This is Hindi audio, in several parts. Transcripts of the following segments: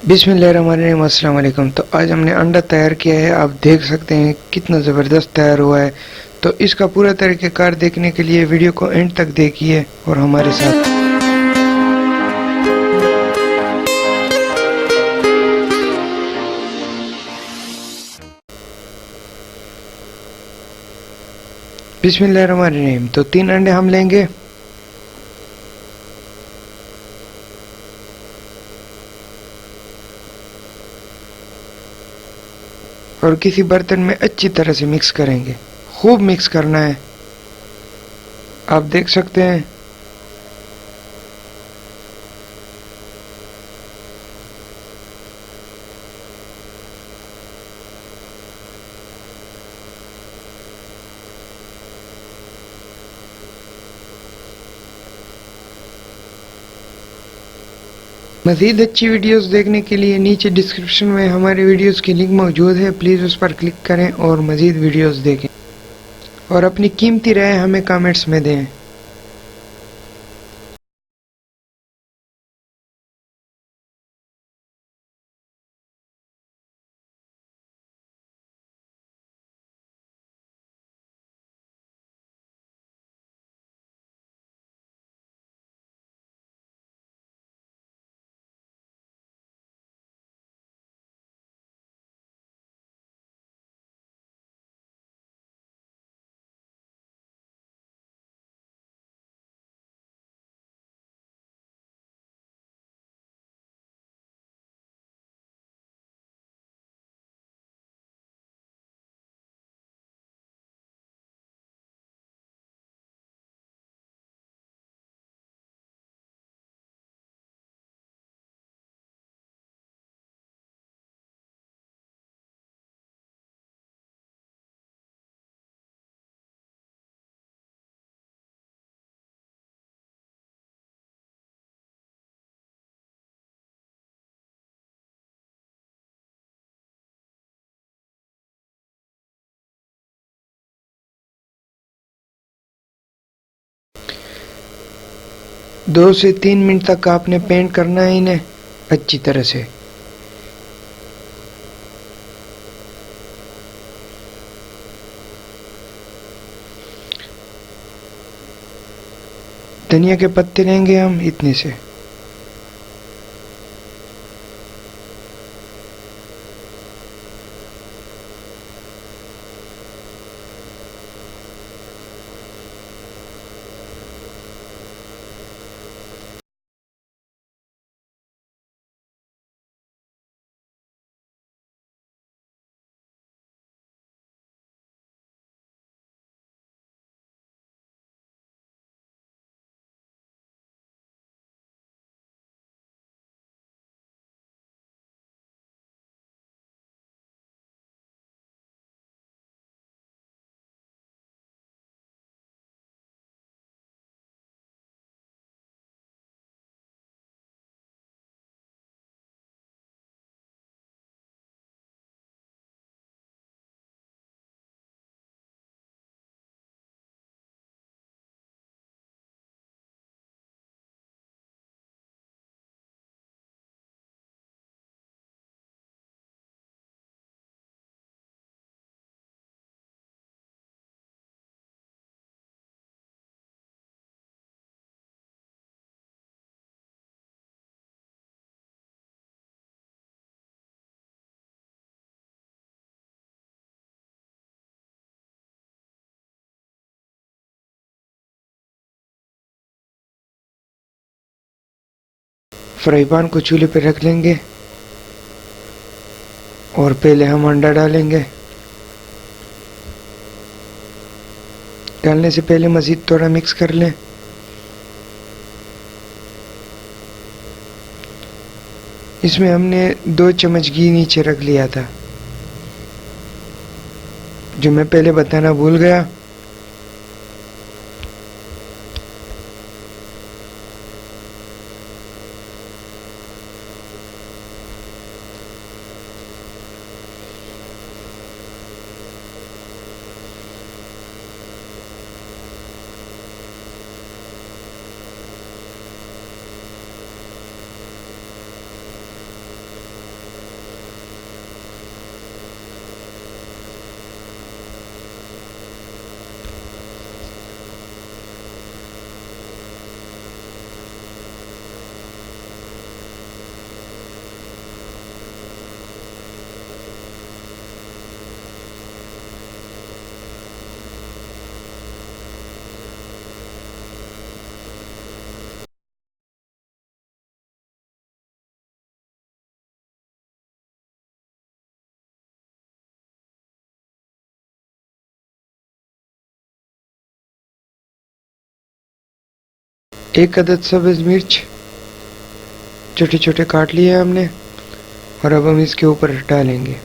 बिस्मिल्लाहिर्रहमानिर्रहीम। अस्सलाम वालेकुम। तो आज हमने अंडा तैयार किया है। आप देख सकते हैं कितना ज़बरदस्त तैयार हुआ है। तो इसका पूरा तरीक़ेकार देखने के लिए वीडियो को एंड तक देखिए और हमारे साथ। बिस्मिल्लाहिर्रहमानिर्रहीम। तो 3 अंडे हम लेंगे और किसी बर्तन में अच्छी तरह से मिक्स करेंगे। खूब मिक्स करना है। आप देख सकते हैं मज़ीद अच्छी वीडियोस देखने के लिए नीचे डिस्क्रिप्शन में हमारे वीडियोस की लिंक मौजूद है। प्लीज़ उस पर क्लिक करें और मज़ीद वीडियोस देखें और अपनी कीमती राय हमें कमेंट्स में दें। दो से 3 मिनट तक आपने पेंट करना है इन्हें अच्छी तरह से। धनिया के पत्ते लेंगे हम इतने से। फ्राई पैन को चूल्हे पर रख लेंगे और पहले हम अंडा डालेंगे। डालने से पहले मज़ीद थोड़ा मिक्स कर लें। इसमें हमने 2 चम्मच घी नीचे रख लिया था जो मैं पहले बताना भूल गया। एक अदद सब्ज मिर्च छोटे छोटे काट लिए हमने और अब हम इसके ऊपर डालेंगे।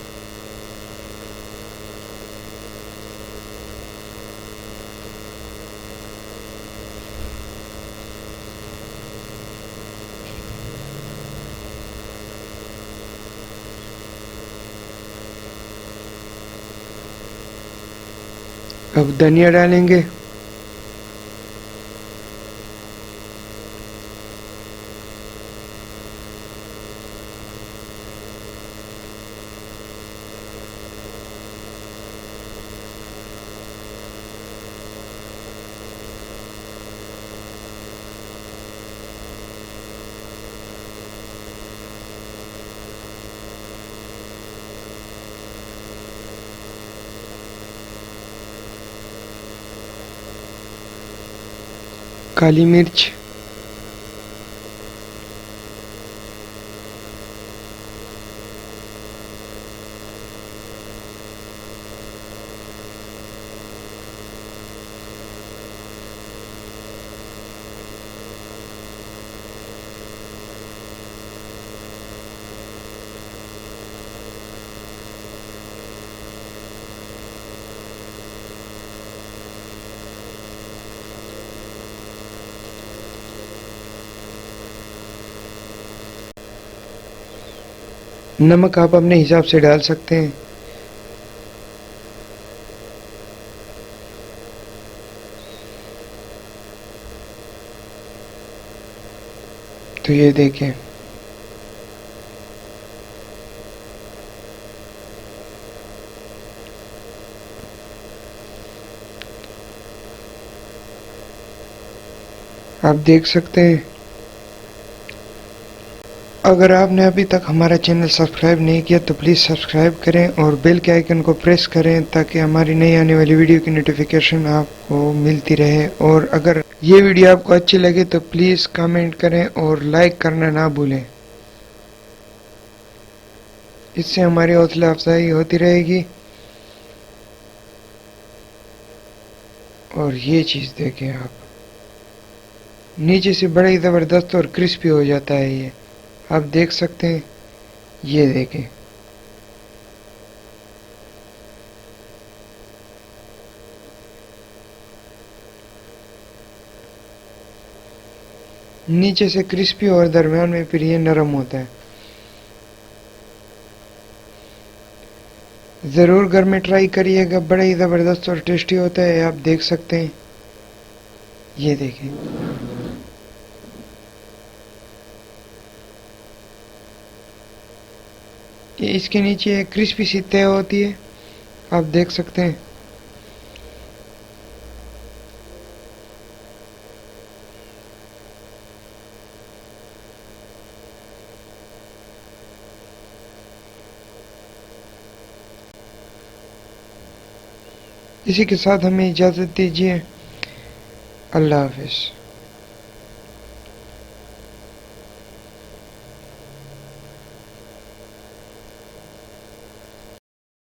अब धनिया डालेंगे। काली मिर्च, नमक आप अपने हिसाब से डाल सकते हैं। तो ये देखें, आप देख सकते हैं। अगर आपने अभी तक हमारा चैनल सब्सक्राइब नहीं किया तो प्लीज़ सब्सक्राइब करें और बेल के आइकन को प्रेस करें ताकि हमारी नई आने वाली वीडियो की नोटिफिकेशन आपको मिलती रहे। और अगर ये वीडियो आपको अच्छी लगे तो प्लीज़ कमेंट करें और लाइक करना ना भूलें। इससे हमारी हौसला अफजाई होती रहेगी। और ये चीज़ देखें आप, नीचे से बड़ा ही ज़बरदस्त और क्रिस्पी हो जाता है ये, आप देख सकते हैं। ये देखें, नीचे से क्रिस्पी और दरमियान में फिर ये नरम होता है। ज़रूर घर में ट्राई करिएगा, बड़ा ही ज़बरदस्त और टेस्टी होता है, आप देख सकते हैं। ये देखें, ये इसके नीचे एक क्रिस्पी सी तय होती है, आप देख सकते हैं। इसी के साथ हमें इजाज़त दीजिए। अल्लाह हाफिज़।